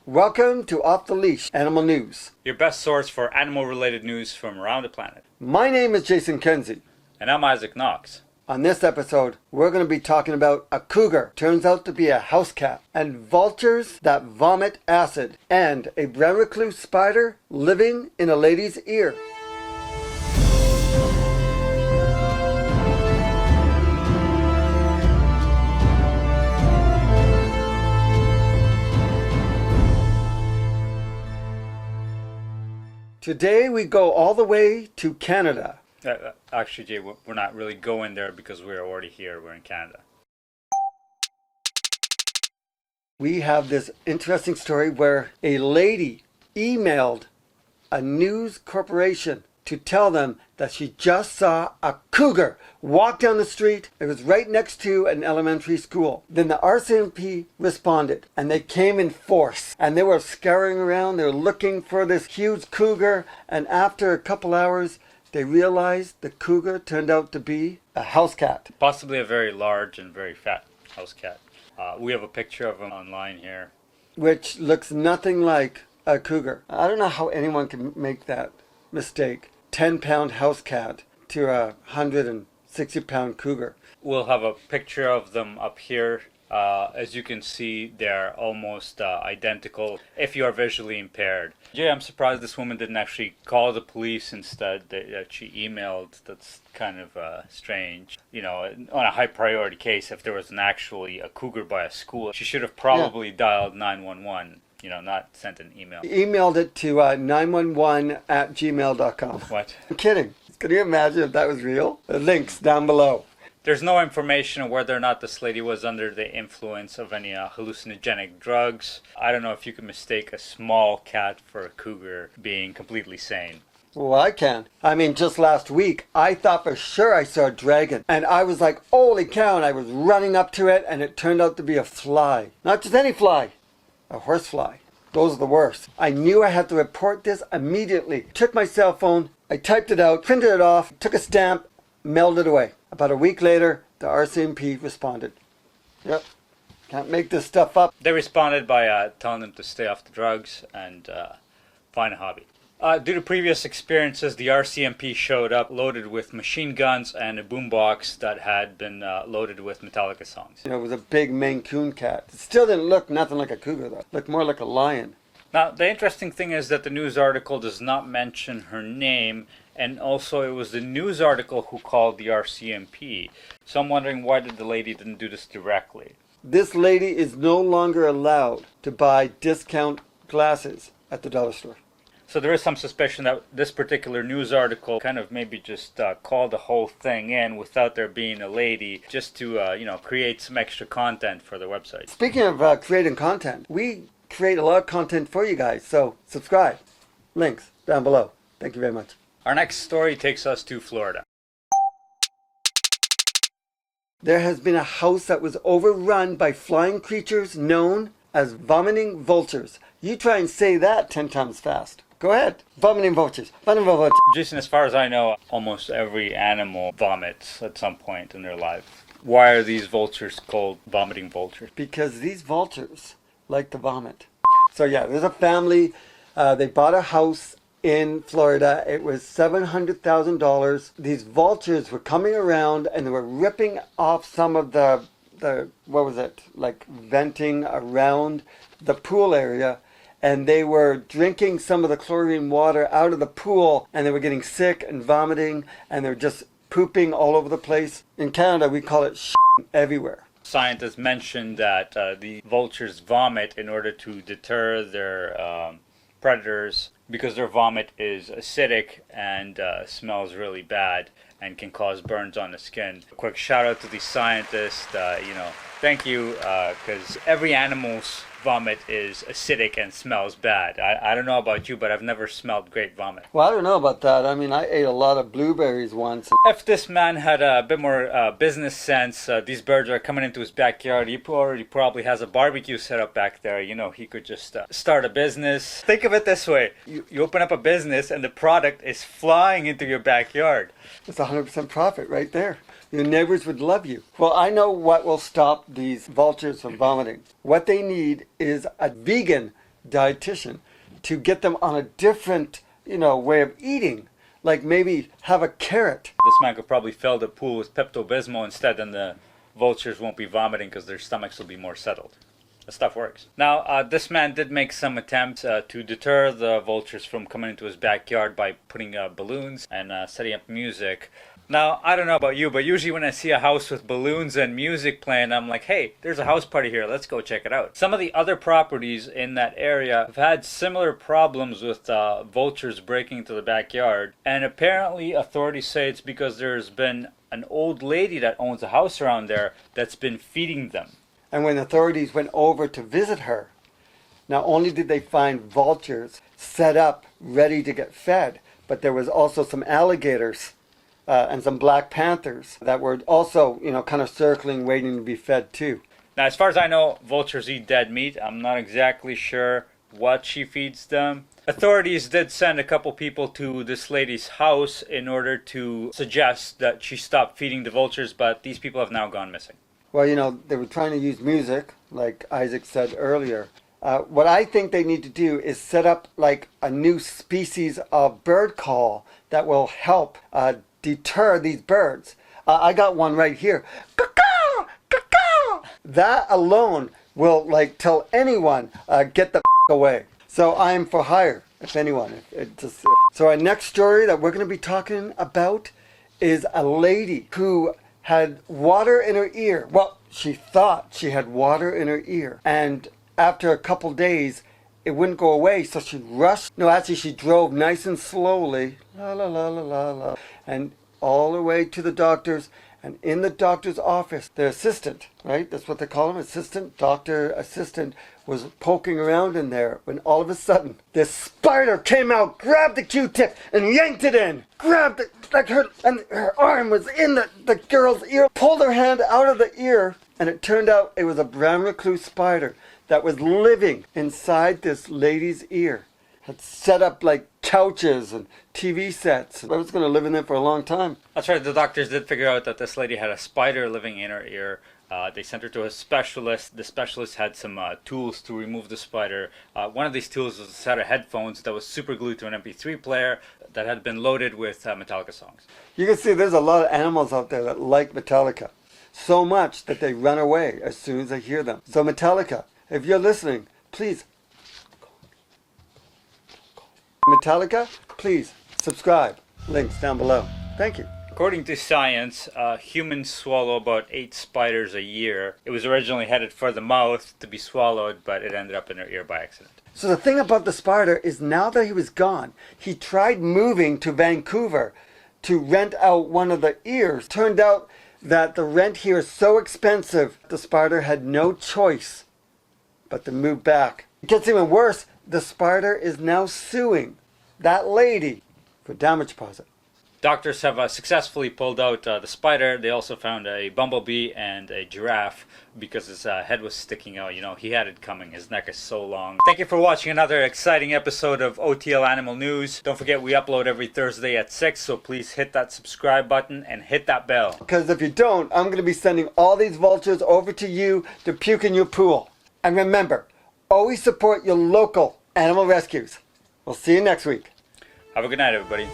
Welcome to Off the Leash Animal News, your best source for animal-related news from around the planet. My name is Jason Kenzie. And I'm Izik Nox. On this episode, we're going to be talking about a cougar, turns out to be a house cat, and vultures that vomit acid, and a brown recluse spider living in a lady's ear. Today we go all the way to Canada. Actually, Jay, we're not really going there because we're already here. We're in Canada. We have this interesting story where a lady emailed a news corporation to tell them that she just saw a cougar walk down the street. It was right next to an elementary school. Then the RCMP responded and they came in force and they were scurrying around. They were looking for this huge cougar, and after a couple hours they realized the cougar turned out to be a house cat. Possibly a very large and very fat house cat. We have a picture of him online here. Which looks nothing like a cougar. I don't know how anyone can make that mistake. 10-pound house cat to a 160-pound cougar. We'll have a picture of them up here. As you can see, they're almost identical if you are visually impaired. Yeah, I'm surprised this woman didn't actually call the police instead, that she emailed. That's kind of strange. You know, on a high priority case, if there was actually a cougar by a school, she should have probably dialed 911. You know, not sent an email. Emailed it to 911@gmail.com. What? I'm kidding. Can you imagine if that was real? The link's down below. There's no information on whether or not this lady was under the influence of any hallucinogenic drugs. I don't know if you can mistake a small cat for a cougar being completely sane. Well, I can. I mean, just last week, I thought for sure I saw a dragon. And I was like, holy cow, and I was running up to it, and it turned out to be a fly. Not just any fly. A horsefly. Those are the worst. I knew I had to report this immediately. Took my cell phone, I typed it out, printed it off, took a stamp, mailed it away. About a week later, the RCMP responded. Yep. Can't make this stuff up. They responded by telling them to stay off the drugs and find a hobby. Due to previous experiences, the RCMP showed up loaded with machine guns and a boombox that had been loaded with Metallica songs. You know, it was a big Maine Coon cat. It still didn't look nothing like a cougar, though. It looked more like a lion. Now, the interesting thing is that the news article does not mention her name, and also it was the news article who called the RCMP. So I'm wondering, why did the lady didn't do this directly? This lady is no longer allowed to buy discount glasses at the dollar store. So there is some suspicion that this particular news article kind of maybe just called the whole thing in without there being a lady, just to create some extra content for their website. Speaking of creating content, we create a lot of content for you guys, so subscribe. Links down below. Thank you very much. Our next story takes us to Florida. There has been a house that was overrun by flying creatures known as vomiting vultures. You try and say that 10 times fast. Go ahead. Vomiting vultures. Vomiting vultures. Jason, as far as I know, almost every animal vomits at some point in their life. Why are these vultures called vomiting vultures? Because these vultures like to vomit. So yeah, there's a family. They bought a house in Florida. It was $700,000. These vultures were coming around and they were ripping off some of the what was it? Like venting around the pool area. And they were drinking some of the chlorine water out of the pool, and they were getting sick and vomiting, and they were just pooping all over the place. In Canada, we call it everywhere. Scientists mentioned that the vultures vomit in order to deter their predators because their vomit is acidic and smells really bad and can cause burns on the skin. A quick shout out to the scientists, thank you, because every animal's vomit is acidic and smells bad. I don't know about you, but I've never smelled great vomit. Well, I don't know about that. I mean, I ate a lot of blueberries once. If this man had a bit more business sense, these birds are coming into his backyard. He already probably has a barbecue set up back there. You know, he could just start a business. Think of it this way. You open up a business and the product is flying into your backyard. It's 100% profit right there. Your neighbors would love you. Well, I know what will stop these vultures from vomiting. What they need is a vegan dietitian to get them on a different, way of eating. Like maybe have a carrot. This man could probably fill the pool with Pepto-Bismol instead, and the vultures won't be vomiting because their stomachs will be more settled. The stuff works. Now, this man did make some attempts to deter the vultures from coming into his backyard by putting balloons and setting up music. Now, I don't know about you, but usually when I see a house with balloons and music playing, I'm like, hey, there's a house party here. Let's go check it out. Some of the other properties in that area have had similar problems with vultures breaking into the backyard. And apparently, authorities say it's because there's been an old lady that owns a house around there that's been feeding them. And when authorities went over to visit her, not only did they find vultures set up, ready to get fed, but there was also some alligators and some black panthers that were also, kind of circling, waiting to be fed too. Now, as far as I know, vultures eat dead meat. I'm not exactly sure what she feeds them. Authorities did send a couple people to this lady's house in order to suggest that she stop feeding the vultures, but these people have now gone missing. Well, they were trying to use music, like Izik said earlier. What I think they need to do is set up like a new species of bird call that will help deter these birds. I got one right here. Caw-caw! Caw-caw! That alone will tell anyone, get the away. So I'm for hire, if anyone. So our next story that we're going to be talking about is a lady who had water in her ear. Well, she thought she had water in her ear. And after a couple days, it wouldn't go away. So she rushed. No, actually, she drove nice and slowly. La, la, la, la, la, la. And all the way to the doctor's. And in the doctor's office, the assistant, right? That's what they call him, assistant, doctor, assistant, was poking around in there when all of a sudden, this spider came out, grabbed the Q-tip, and yanked it in. Grabbed it, and her arm was in the girl's ear, pulled her hand out of the ear, and it turned out it was a brown recluse spider that was living inside this lady's ear. Had set up couches and TV sets. I was going to live in there for a long time. That's right. The doctors did figure out that this lady had a spider living in her ear. They sent her to a specialist. The specialist had some tools to remove the spider. One of these tools was a set of headphones that was super glued to an MP3 player that had been loaded with Metallica songs. You can see there's a lot of animals out there that like Metallica. So much that they run away as soon as they hear them. So Metallica, if you're listening, please. Metallica, please subscribe. Links down below. Thank you. According to science, humans swallow about 8 spiders a year. It was originally headed for the mouth to be swallowed, but it ended up in her ear by accident. So the thing about the spider is now that he was gone, he tried moving to Vancouver to rent out one of the ears. Turned out that the rent here is so expensive, the spider had no choice but to move back. It gets even worse. The spider is now suing that lady for damage deposit. Doctors have successfully pulled out the spider. They also found a bumblebee and a giraffe because his head was sticking out. He had it coming. His neck is so long. Thank you for watching another exciting episode of OTL Animal News. Don't forget we upload every Thursday at 6, so please hit that subscribe button and hit that bell. Because if you don't, I'm going to be sending all these vultures over to you to puke in your pool. And remember, always support your local animal rescues. We'll see you next week. Have a good night, everybody.